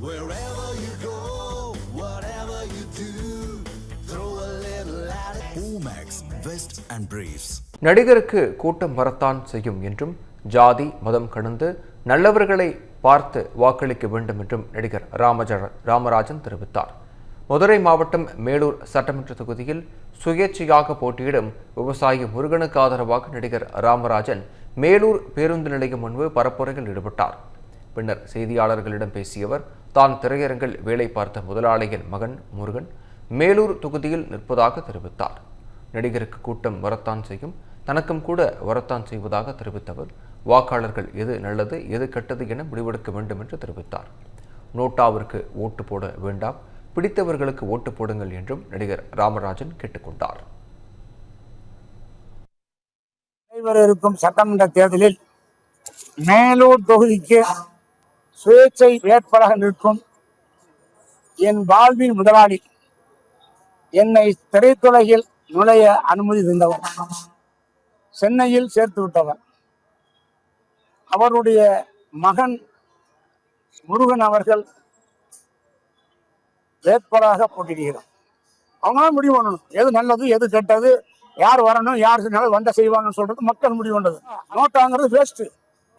Wherever you go, whatever you do, throw a little at it. Omax, Vest and Briefs. நடிகருக்கு கூட்டம் வரத்தான் செய்யும் என்றும் ஜாதி மதம் கடந்து நல்லவர்களை பார்த்து வாக்களிக்க வேண்டும் என்றும் நடிகர் ராமராஜன் தெரிவித்தார். மதுரை மாவட்டம் மேலூர் சட்டமன்ற தொகுதியில் சுயேட்சையாக போட்டியிடும் விவசாயி முருகனுக்கு ஆதரவாக நடிகர் ராமராஜன் மேலூர் பேருந்து நிலையம் முன்பு பரப்புரையில் ஈடுபட்டார். பின்னர் செய்தியாளர்களிடம் பேசிய அவர், தான் திரையரங்கில் வேலை பார்த்த முதலாளியின் மகன் முருகன் மேலூர் தொகுதியில் நிற்பதாக தெரிவித்தார். நடிகருக்கு கூட்டம் வரத்தான் செய்யும், தனக்கும் கூட வரத்தான் செய்வதாக தெரிவித்தவர், வாக்காளர்கள் எது நல்லது எது கெட்டது என முடிவெடுக்க வேண்டும் என்று தெரிவித்தார். நோட்டாவிற்கு ஓட்டு போட வேண்டாம், பிடித்தவர்களுக்கு ஓட்டு போடுங்கள் என்றும் நடிகர் ராமராஜன் கேட்டுக்கொண்டார். நடைபெறவிருக்கும் சட்டமன்ற தேர்தலில் மேலூர் தொகுதிக்கு சுயேட்சை வேட்பாளராக நிற்கும் என் வாழ்வின் முதலாளி என்னை திரைத்துறையில் நுழைய அனுமதி தந்தவர், சென்னையில் சேர்த்து விட்டவர். அவருடைய மகன் முருகன் அவர்கள் வேட்பாளராக போட்டியிடுகிறார். அவங்களால முடிவு பண்ணணும் எது நல்லது எது கெட்டது, யார் வரணும் யார் நல்லது வந்த செய்வாங்கன்னு சொல்றது மக்கள் முடிவு பண்ணது. நோட்டாங்கிறது வேஸ்ட்.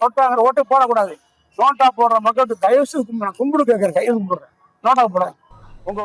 நோட்டாங்கிற ஓட்டு போடக்கூடாது. நோட்டா போடுற மக்களுக்கு தயவு கும்பிடு கேட்கறேன், கையில் கும்பிடுறேன். நோட்டா போட உங்க